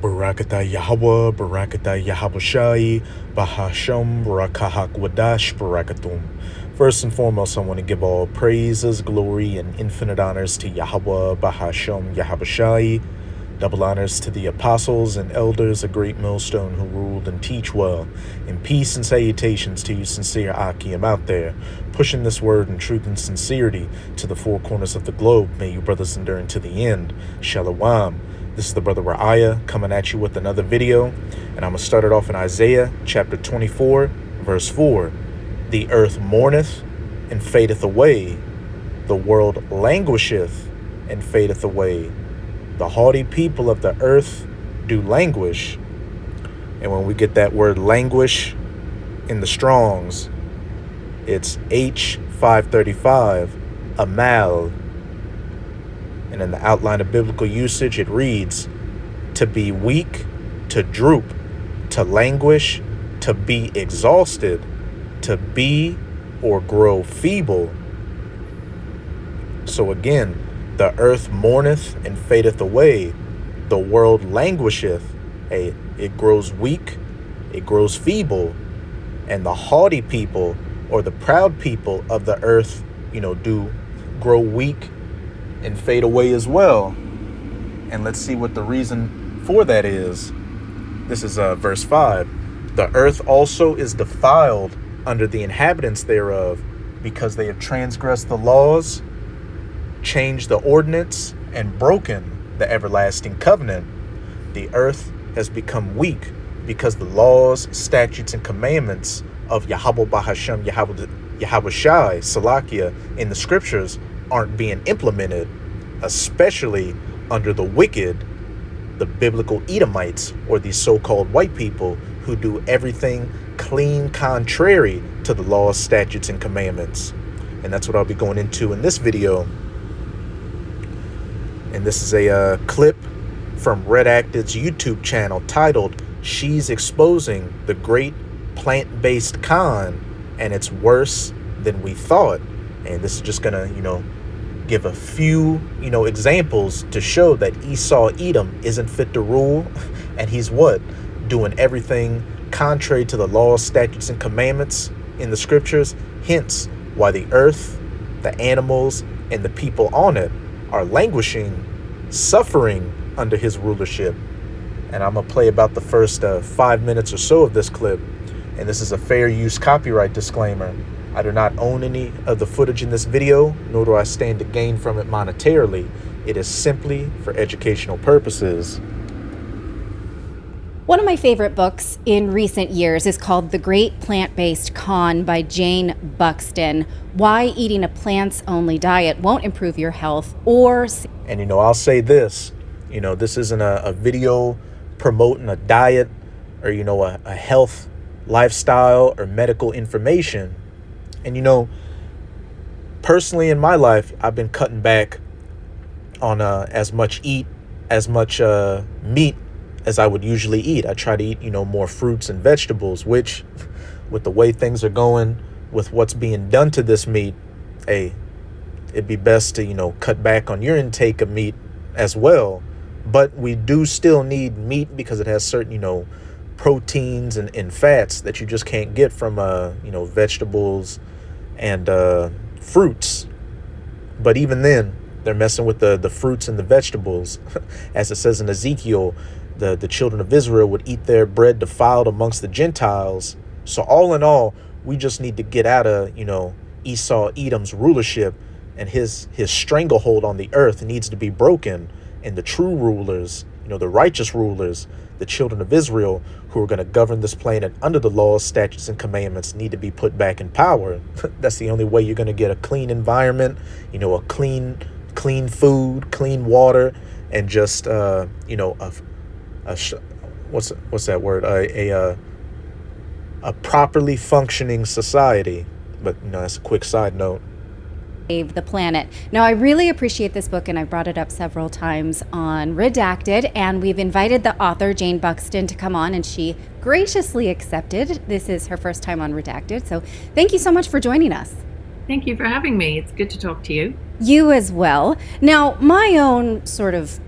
Barakatah Yahweh, Barakatah Yahabushai, Bahasham, Barakahak Wadash, Barakatum. First and foremost, I want to give all praises, glory, and infinite honors to Yahweh, Bahasham, Yahabushai. Double honors to the apostles and elders, a great millstone who ruled and teach well. And peace and salutations to you sincere Akim out there, pushing this word in truth and sincerity to the four corners of the globe. May you brothers endure unto the end. Shalom. This is the brother Ra'aya coming at you with another video. And I'm going to start it off in Isaiah chapter 24, verse 4. The earth mourneth and fadeth away. The world languisheth and fadeth away. The haughty people of the earth do languish. And when we get that word languish in the Strongs, it's H535, amal. And in the outline of biblical usage, it reads, to be weak, to droop, to languish, to be exhausted, to be or grow feeble. So again, the earth mourneth and fadeth away. The world languisheth. It grows weak. It grows feeble. And the haughty people or the proud people of the earth, do grow weak and fade away as well. And let's see what the reason for that is. This is verse 5. The earth also is defiled under the inhabitants thereof, because they have transgressed the laws, changed the ordinance, and broken the everlasting covenant. The earth has become weak because the laws, statutes, and commandments of Yahweh Bahasham, Yahweh Shai, Salakia in the scriptures aren't being implemented, especially under the wicked, the biblical Edomites, or these so-called white people who do everything clean contrary to the laws, statutes, and commandments. And that's what I'll be going into in this video. And this is a clip from Redacted's YouTube channel titled, She's Exposing the Great Plant-Based Con, and It's Worse Than We Thought. And this is just going to, give a few, examples to show that Esau Edom isn't fit to rule. And he's what? Doing everything contrary to the laws, statutes, and commandments in the scriptures. Hence why the earth, the animals, and the people on it are languishing, suffering under his rulership. And I'm going to play about the first 5 minutes or so of this clip. And this is a fair use copyright disclaimer. I do not own any of the footage in this video, nor do I stand to gain from it monetarily. It is simply for educational purposes. One of my favorite books in recent years is called The Great Plant-Based Con by Jane Buxton. Why eating a plants-only diet won't improve your health or... And, I'll say this, this isn't a video promoting a diet or, a health lifestyle or medical information. And, personally in my life, I've been cutting back on as much meat as I would usually eat. I try to eat, more fruits and vegetables, which with the way things are going, with what's being done to this meat, it'd be best to, cut back on your intake of meat as well. But we do still need meat because it has certain, proteins and fats that you just can't get from, vegetables and fruits. But even then, they're messing with the fruits and the vegetables. As it says in Ezekiel, the children of Israel would eat their bread defiled amongst the Gentiles. So all in all, we just need to get out of, Esau Edom's rulership, and his stranglehold on the earth needs to be broken. And the true rulers, the righteous rulers, the children of Israel who are going to govern this planet under the laws, statutes, and commandments need to be put back in power. That's the only way you're going to get a clean environment, a clean food, clean water, and just, what's that word? A properly functioning society. But, that's a quick side note. Save the planet. Now, I really appreciate this book, and I brought it up several times on Redacted, and we've invited the author, Jane Buxton, to come on, and she graciously accepted. This is her first time on Redacted, so thank you so much for joining us. Thank you for having me. It's good to talk to you. You as well. Now, my own sort of,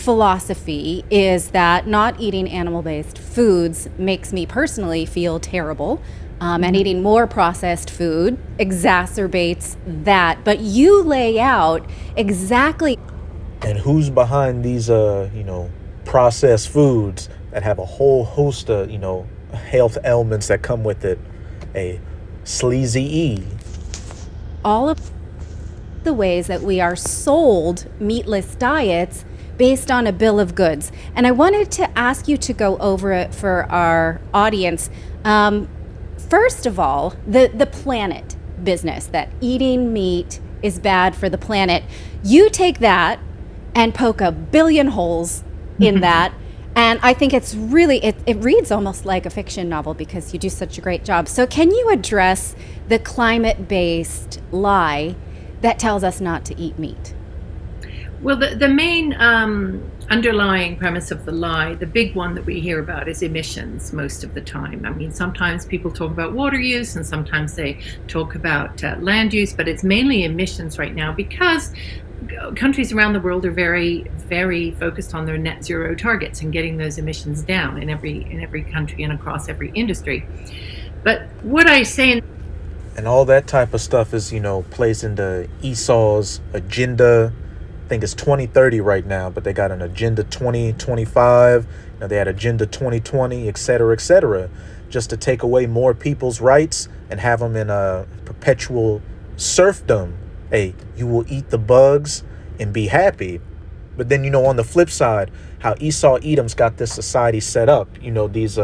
philosophy is that not eating animal-based foods makes me personally feel terrible, and eating more processed food exacerbates that. But you lay out exactly. And who's behind these, processed foods that have a whole host of, health ailments that come with it? A sleazy E. All of the ways that we are sold meatless diets based on a bill of goods. And I wanted to ask you to go over it for our audience. First of all, the planet business, that eating meat is bad for the planet. You take that and poke a billion holes in that. And I think it's really, it reads almost like a fiction novel because you do such a great job. So can you address the climate-based lie that tells us not to eat meat? Well, the main underlying premise of the lie, the big one that we hear about, is emissions most of the time. I mean, sometimes people talk about water use and sometimes they talk about land use, but it's mainly emissions right now because countries around the world are very, very focused on their net zero targets and getting those emissions down in every country and across every industry. But what I say And all that type of stuff is, plays into Esau's agenda. I think it's 2030 right now, but they got an agenda 2025. They had agenda 2020, et cetera, just to take away more people's rights and have them in a perpetual serfdom. Hey, you will eat the bugs and be happy. But then, on the flip side, how Esau Edom's got this society set up, these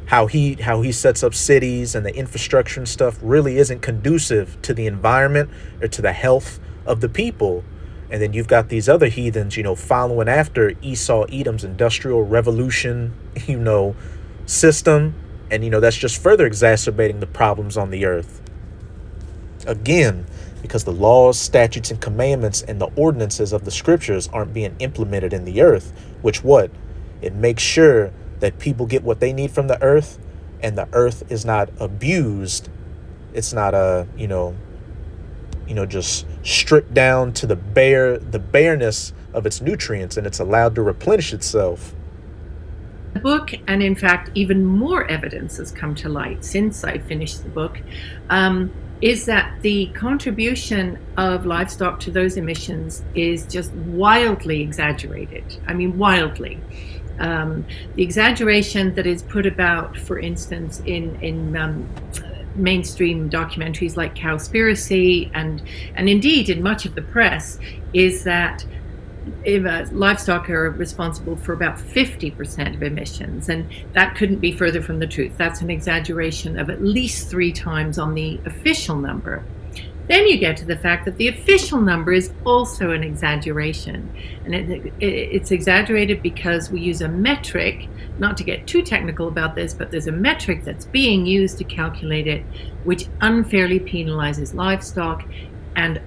how he sets up cities and the infrastructure and stuff really isn't conducive to the environment or to the health of the people. And then you've got these other heathens, following after Esau Edom's industrial revolution, system. And, that's just further exacerbating the problems on the earth. Again, because the laws, statutes, and commandments and the ordinances of the scriptures aren't being implemented in the earth, which it makes sure that people get what they need from the earth, and the earth is not abused. It's not just stripped down to the bareness of its nutrients, and it's allowed to replenish itself. The book, and in fact, even more evidence has come to light since I finished the book, is that the contribution of livestock to those emissions is just wildly exaggerated. I mean, wildly. The exaggeration that is put about, for instance, in mainstream documentaries like Cowspiracy and indeed in much of the press, is that livestock are responsible for about 50% of emissions, and that couldn't be further from the truth. That's an exaggeration of at least 3 times on the official number. Then you get to the fact that the official number is also an exaggeration, and it's exaggerated because we use a metric, not to get too technical about this, but there's a metric that's being used to calculate it, which unfairly penalizes livestock and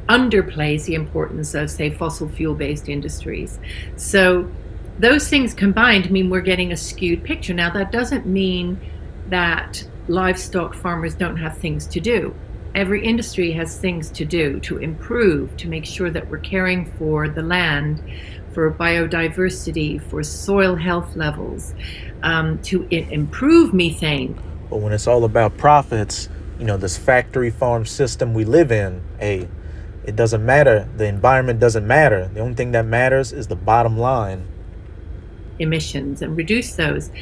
underplays the importance of, say, fossil fuel-based industries. So those things combined mean we're getting a skewed picture. Now, that doesn't mean that livestock farmers don't have things to do. Every industry has things to do to improve, to make sure that we're caring for the land, for biodiversity, for soil health levels, to improve methane. But when it's all about profits, this factory farm system we live in, it doesn't matter. The environment doesn't matter. The only thing that matters is the bottom line. Emissions and reduce those.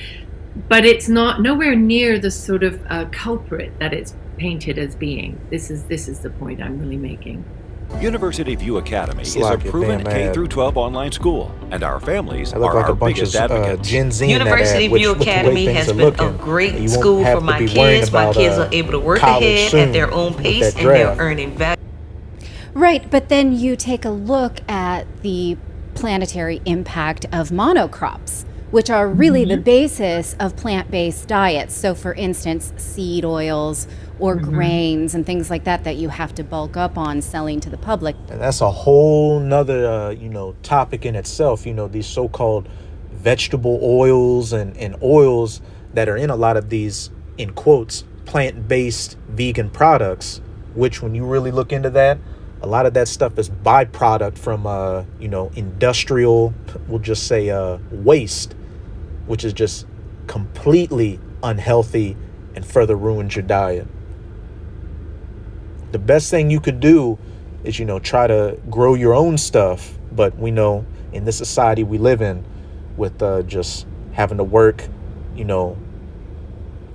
But it's nowhere near the sort of culprit that it's painted as being. This is the point I'm really making. University View Academy is a proven K-12 online school, and our families are our biggest advocates. Gen Z University View Academy has been a great school for my kids. My kids are able to work ahead at their own pace, and they're earning value. Right, but then you take a look at the planetary impact of monocrops, which are really the basis of plant-based diets. So for instance, seed oils or grains and things like that you have to bulk up on selling to the public. And that's a whole nother, topic in itself. These so-called vegetable oils and oils that are in a lot of these, in quotes, plant-based vegan products, which when you really look into that, A lot of that stuff is byproduct from, industrial, we'll just say, waste, which is just completely unhealthy and further ruins your diet. The best thing you could do is, try to grow your own stuff. But we know in this society we live in, with just having to work, 2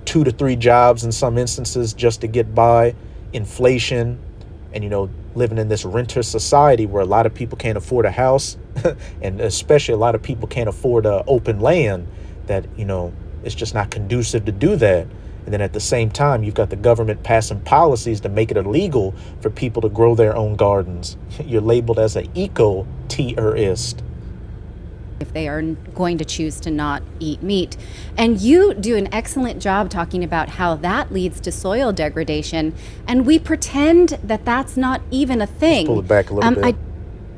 to 3 jobs in some instances just to get by, inflation, and, living in this renter society where a lot of people can't afford a house and especially a lot of people can't afford open land, that, it's just not conducive to do that. And then at the same time, you've got the government passing policies to make it illegal for people to grow their own gardens. You're labeled as an eco-terrorist if they are going to choose to not eat meat. And you do an excellent job talking about how that leads to soil degradation. And we pretend that that's not even a thing. Let's pull it back a little bit.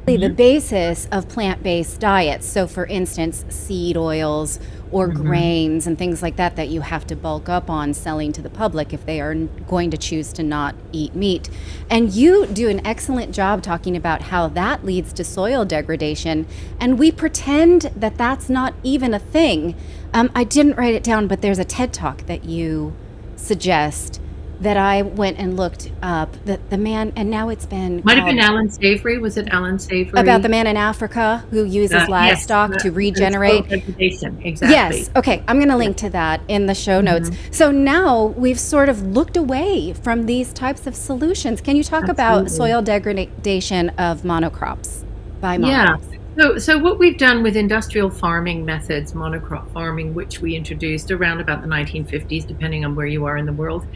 The basis of plant-based diets. So for instance, seed oils or grains and things like that you have to bulk up on selling to the public if they are going to choose to not eat meat. And you do an excellent job talking about how that leads to soil degradation. And we pretend that that's not even a thing. I didn't write it down, but there's a TED Talk that you suggest that I went and looked up, the man, and now it's been might have been Alan Savory. Was it Alan Savory? About the man in Africa who uses livestock to regenerate. Exactly. Yes. Okay. I'm going to link to that in the show notes. So now we've sort of looked away from these types of solutions. Can you talk about soil degradation of monocrops by monocrops? Yeah. So what we've done with industrial farming methods, monocrop farming, which we introduced around about the 1950s, depending on where you are in the world.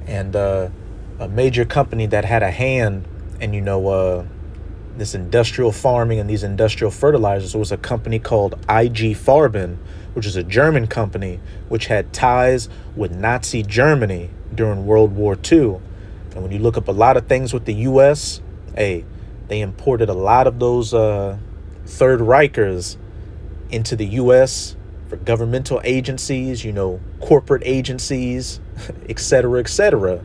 And a major company that had a hand in, this industrial farming and these industrial fertilizers was a company called IG Farben, which is a German company, which had ties with Nazi Germany during World War II. And when you look up a lot of things with the U.S., they imported a lot of those Third Reichers into the U.S. for governmental agencies, corporate agencies, et cetera, et cetera.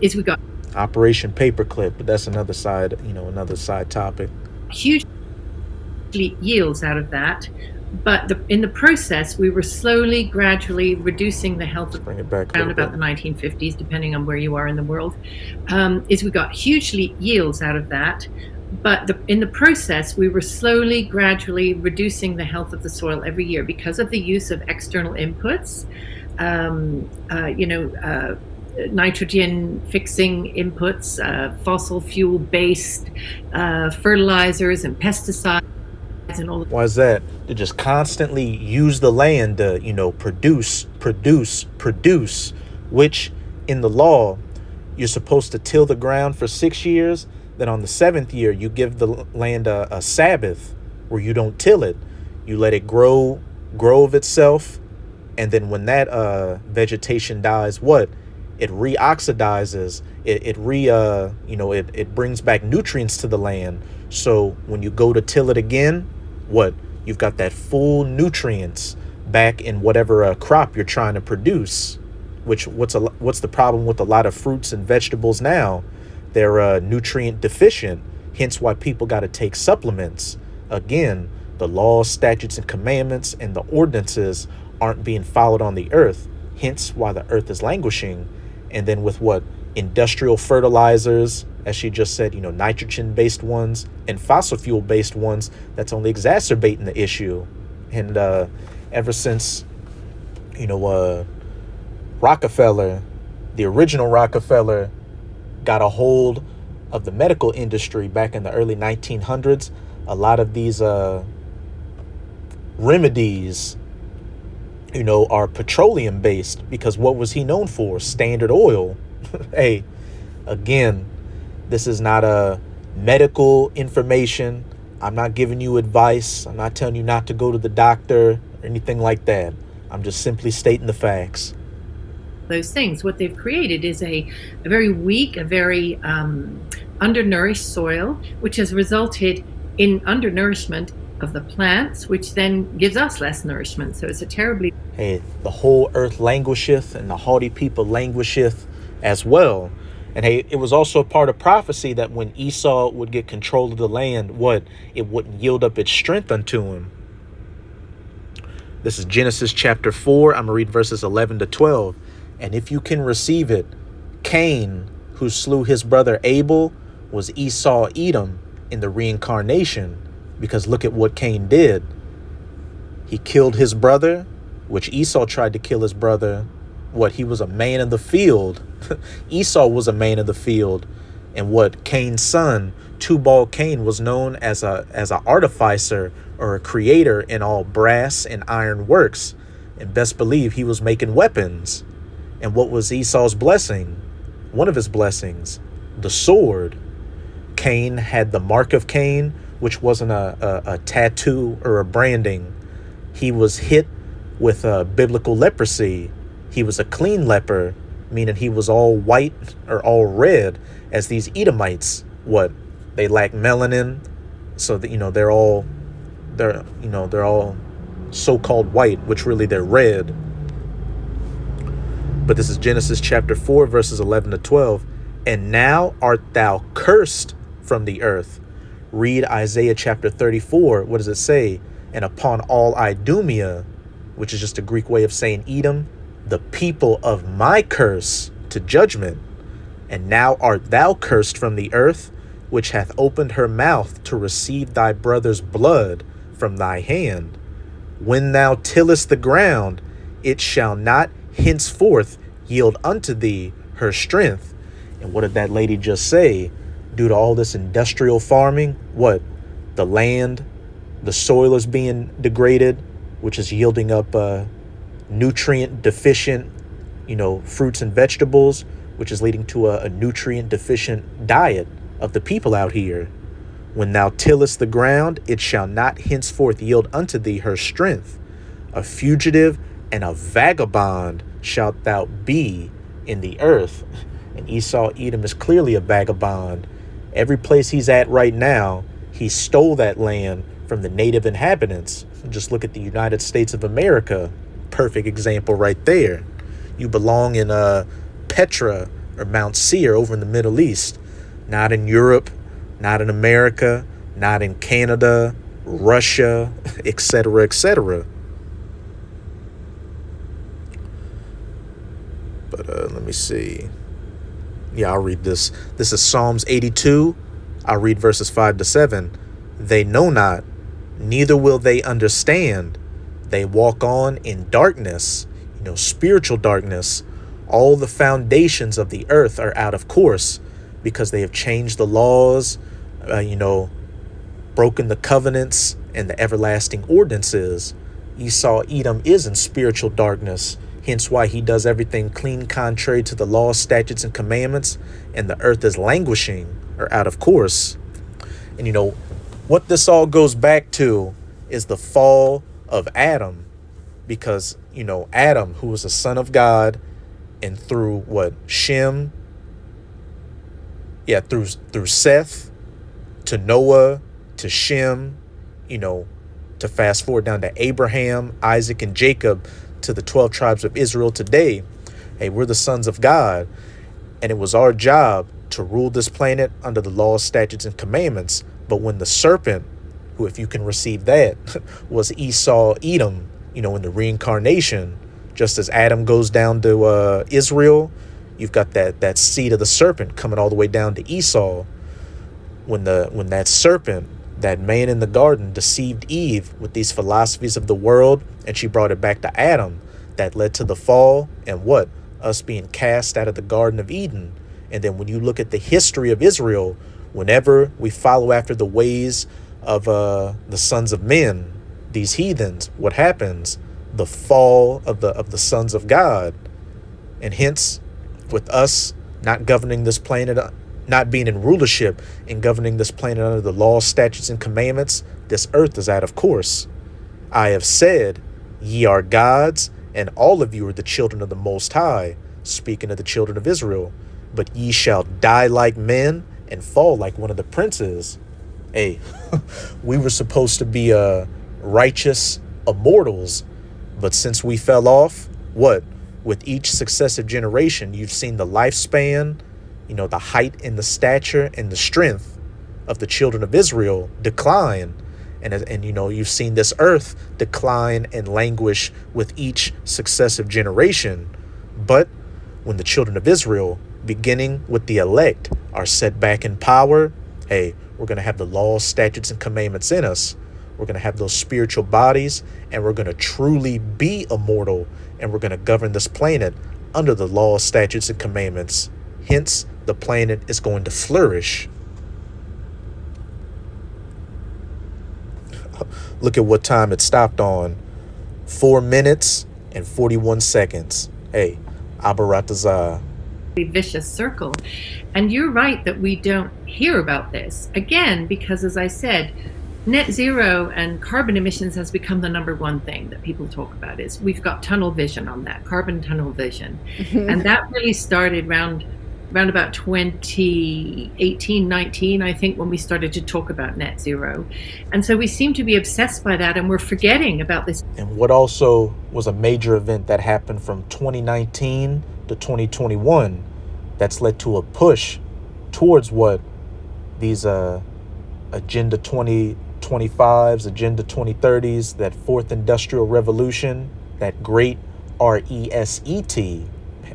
Is we got Operation Paperclip, but that's another side, another side topic. Huge yields out of that, but in the process, we were slowly, gradually reducing the health of bring it back around about the 1950s, depending on where you are in the world. Is we got hugely yields out of that. But in the process, we were slowly, gradually reducing the health of the soil every year because of the use of external inputs, nitrogen fixing inputs, fossil fuel based fertilizers and pesticides and all. Why is that? To just constantly use the land to, produce, which in the law, you're supposed to till the ground for 6 years. Then on the 7th year, you give the land a Sabbath where you don't till it. You let it grow of itself. And then when that vegetation dies, it reoxidizes. It brings back nutrients to the land. So when you go to till it again, you've got that full nutrients back in whatever crop you're trying to produce. What's the problem with a lot of fruits and vegetables now? They're nutrient deficient, hence why people got to take supplements. Again, the laws, statutes, and commandments and the ordinances aren't being followed on the earth, hence why the earth is languishing. And then with industrial fertilizers, as she just said, nitrogen-based ones and fossil fuel-based ones, that's only exacerbating the issue. And ever since, Rockefeller, the original Rockefeller, got a hold of the medical industry back in the early 1900s, a lot of these remedies, are petroleum based, because what was he known for? Standard Oil. Hey, again, this is not a medical information. I'm not giving you advice. I'm not telling you not to go to the doctor or anything like that. I'm just simply stating the facts. Those things, what they've created is a very weak, a very undernourished soil, which has resulted in undernourishment of the plants, which then gives us less nourishment. So it's a terribly... Hey, the whole earth languisheth and the haughty people languisheth as well. And hey, it was also a part of prophecy that when Esau would get control of the land, it wouldn't yield up its strength unto him. This is Genesis chapter 4. I'm going to read verses 11 to 12. And if you can receive it, Cain, who slew his brother Abel, was Esau Edom in the reincarnation. Because look at what Cain did. He killed his brother, which Esau tried to kill his brother. He was a man of the field. Esau was a man of the field. And Cain's son, Tubal Cain, was known as an artificer or a creator in all brass and iron works. And best believe he was making weapons. And what was Esau's blessing? One of his blessings, the sword. Cain had the mark of Cain, which wasn't a tattoo or a branding. He was hit with biblical leprosy. He was a clean leper, meaning he was all white or all red, as these Edomites, they lack melanin, so that they're all so-called white, which really they're red. But this is Genesis chapter 4, verses 11 to 12. And now art thou cursed from the earth. Read Isaiah chapter 34. What does it say? And upon all Idumea, which is just a Greek way of saying Edom, the people of my curse to judgment. And now art thou cursed from the earth, which hath opened her mouth to receive thy brother's blood from thy hand. When thou tillest the ground, it shall not henceforth yield unto thee her strength. And what did that lady just say? Due to all this industrial farming, the land, the soil is being degraded, which is yielding up nutrient deficient, fruits and vegetables, which is leading to a nutrient deficient diet of the people out here. When thou tillest the ground, it shall not henceforth yield unto thee her strength. A fugitive and a vagabond shalt thou be in the earth. And Esau Edom is clearly a vagabond. Every place he's at right now, he stole that land from the native inhabitants. Just look at the United States of America. Perfect example right there. You belong in Petra or Mount Seir over in the Middle East. Not in Europe, not in America, not in Canada, Russia, etc., etc. But let me see. Yeah, I'll read this. This is Psalms 82. I'll read verses 5 to 7. They know not, neither will they understand. They walk on in darkness, spiritual darkness. All the foundations of the earth are out of course because they have changed the laws, broken the covenants and the everlasting ordinances. Esau Edom is in spiritual darkness. Hence why he does everything clean contrary to the law, statutes, and commandments, and the earth is languishing or out of course. And what this all goes back to is the fall of Adam, because Adam, who was a son of God, and through Shem, through Seth to Noah to Shem, to fast forward down to Abraham, Isaac, and Jacob, to the 12 tribes of Israel today. Hey, we're the sons of God, and it was our job to rule this planet under the laws, statutes, and commandments. But when the serpent, who, if you can receive that, was Esau Edom, in the reincarnation, just as Adam goes down to Israel, you've got that seed of the serpent coming all the way down to Esau. When that serpent, that man in the garden, deceived Eve with these philosophies of the world, and she brought it back to Adam, that led to the fall and us being cast out of the Garden of Eden. And then when you look at the history of Israel, whenever we follow after the ways of the sons of men, these heathens, what happens? The fall of the sons of God. And hence, with us not governing this planet, not being in rulership and governing this planet under the laws, statutes, and commandments, this earth is out of course. I have said, ye are gods, and all of you are the children of the Most High, speaking of the children of Israel. But ye shall die like men and fall like one of the princes. Hey, we were supposed to be righteous immortals, but since we fell off, with each successive generation, you've seen the lifespan, the height and the stature and the strength of the children of Israel decline. And you've seen this earth decline and languish with each successive generation. But when the children of Israel, beginning with the elect, are set back in power, hey, we're going to have the laws, statutes, and commandments in us. We're going to have those spiritual bodies, and we're going to truly be immortal, and we're going to govern this planet under the laws, statutes, and commandments. Hence, the planet is going to flourish. Look at what time it stopped on. 4 minutes and 41 seconds. Hey, Abaratazah. Vicious circle. And you're right that we don't hear about this. Again, because as I said, net zero and carbon emissions has become the number one thing that people talk about. Is we've got tunnel vision on that, carbon tunnel vision. And that really started around about 2018, 19, I think, when we started to talk about net zero. And so we seem to be obsessed by that, and we're forgetting about this. And what also was a major event that happened from 2019 to 2021 that's led to a push towards what these Agenda 2025s, Agenda 2030s, that fourth industrial revolution, that great RESET,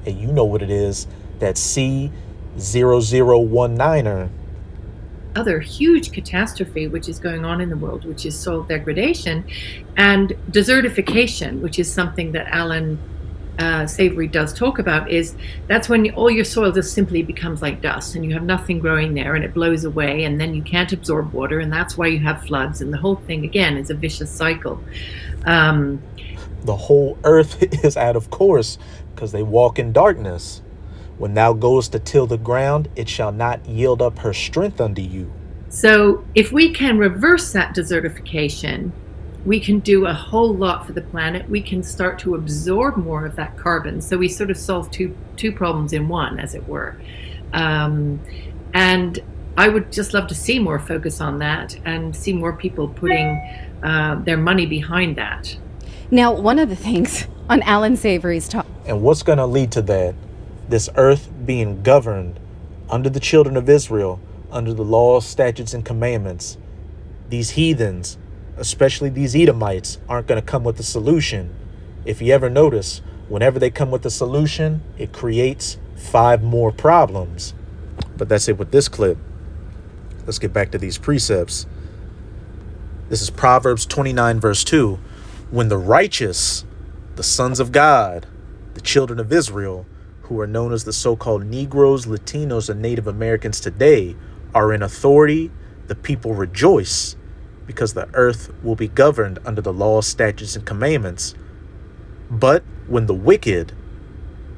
and you know what it is, that C0019er. Other huge catastrophe which is going on in the world, which is soil degradation and desertification, which is something that Alan Savory does talk about. Is that's when all your soil just simply becomes like dust and you have nothing growing there, and it blows away, and then you can't absorb water, and that's why you have floods, and the whole thing again is a vicious cycle. The whole earth is out of course because they walk in darkness. When thou goest to till the ground, it shall not yield up her strength unto you. So if we can reverse that desertification, we can do a whole lot for the planet. We can start to absorb more of that carbon. So we sort of solve two problems in one, as it were. And I would just love to see more focus on that and see more people putting their money behind that. Now, one of the things on Alan Savory's talk. And what's going to lead to that? This earth being governed under the children of Israel, under the laws, statutes, and commandments. These heathens, especially these Edomites, aren't going to come with a solution. If you ever notice, whenever they come with a solution, it creates 5 more problems. But that's it with this clip. Let's get back to these precepts. This is Proverbs 29 verse 2. When the righteous, the sons of God, the children of Israel, who are known as the so-called Negroes, Latinos, and Native Americans today, are in authority, the people rejoice, because the earth will be governed under the laws, statutes, and commandments. But when the wicked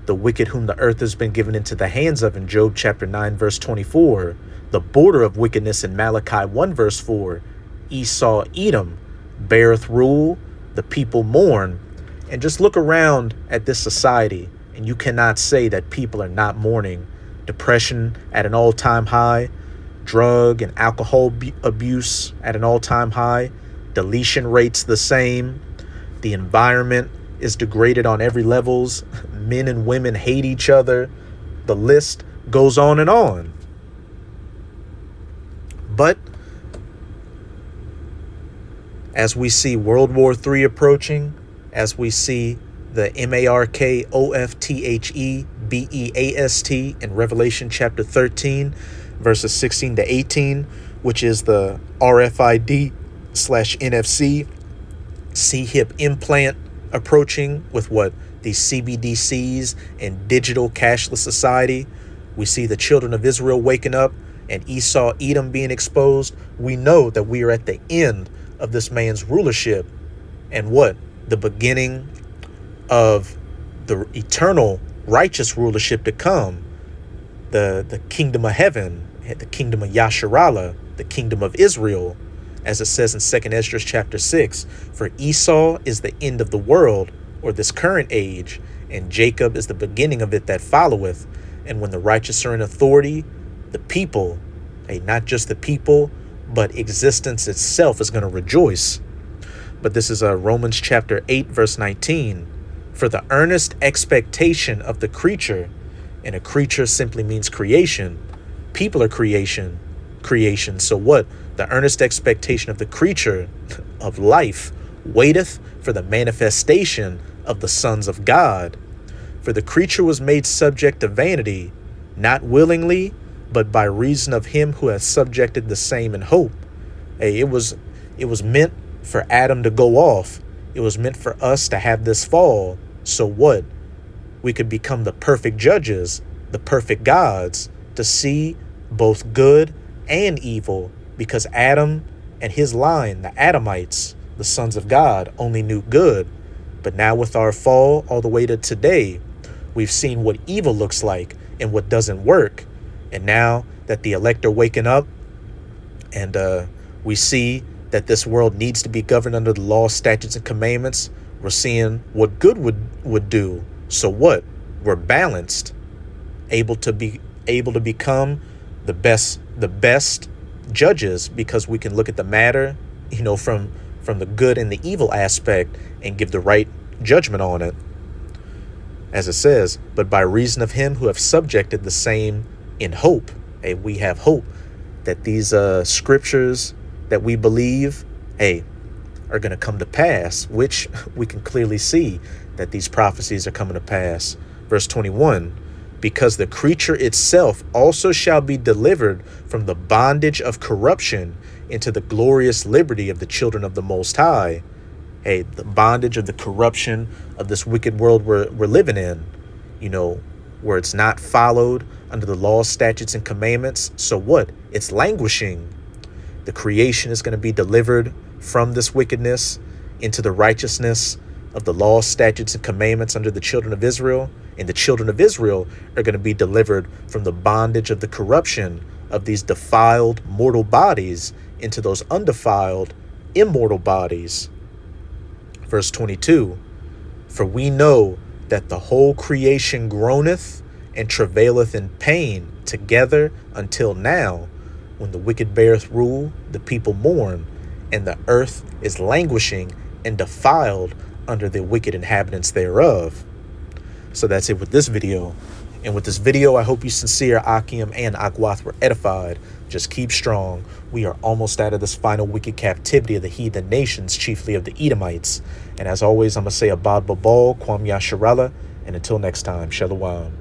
whom the earth has been given into the hands of in Job chapter 9 verse 24, the border of wickedness in Malachi 1 verse 4, Esau, Edom, beareth rule, the people mourn. And just look around at this society, and you cannot say that people are not mourning. Depression at an all-time high, drug and alcohol abuse at an all-time high, deletion rates the same, the environment is degraded on every levels, men and women hate each other, the list goes on and on. But as we see World War III approaching, as we see the MARKOFTHEBEAST in Revelation chapter 13, verses 16 to 18, which is the RFID/NFC C-hip implant approaching with what these CBDCs and digital cashless society. We see the children of Israel waking up and Esau, Edom being exposed. We know that we are at the end of this man's rulership, and what? The beginning of the eternal righteous rulership to come, the kingdom of heaven, the kingdom of Yasharallah, the kingdom of Israel, as it says in 2nd Ezra chapter 6. For Esau is the end of the world, or this current age, and Jacob is the beginning of it that followeth. And when the righteous are in authority, the people, not just the people, but existence itself is going to rejoice. But this is Romans chapter 8 verse 19. For the earnest expectation of the creature And a creature simply means creation. People are creation. So what? The earnest expectation of the creature of life waiteth for the manifestation of the sons of God. For the creature was made subject to vanity, not willingly, but by reason of him who hath subjected the same in hope. Hey, it was meant for Adam to go off. It was meant for us to have this fall. So what? We could become the perfect judges, the perfect gods, to see both good and evil, because Adam and his line, the Adamites, the sons of God, only knew good. But now with our fall all the way to today, we've seen what evil looks like and what doesn't work. And now that the elect are waking up and we see that this world needs to be governed under the law, statutes, and commandments, we're seeing what good would do. So what? We're balanced, able to become the best judges, because we can look at the matter, from the good and the evil aspect and give the right judgment on it. As it says, but by reason of him who have subjected the same in hope. We have hope that these scriptures that we believe, are going to come to pass, which we can clearly see that these prophecies are coming to pass. Verse 21, because the creature itself also shall be delivered from the bondage of corruption into the glorious liberty of the children of the Most High. The bondage of the corruption of this wicked world we're living in, where it's not followed under the law, statutes, and commandments. So what? It's languishing. The creation is going to be delivered from this wickedness into the righteousness of the law, statutes, and commandments under the children of Israel. And the children of Israel are going to be delivered from the bondage of the corruption of these defiled mortal bodies into those undefiled immortal bodies. Verse 22, for we know that the whole creation groaneth and travaileth in pain together until now. When the wicked beareth rule, the people mourn, and the earth is languishing and defiled under the wicked inhabitants thereof. So that's it with this video. And with this video, I hope you sincere, Akim and Akwath, were edified. Just keep strong. We are almost out of this final wicked captivity of the heathen nations, chiefly of the Edomites. And as always, I'm going to say Abad Babal, Kwam Yasharala, and until next time, Shalom.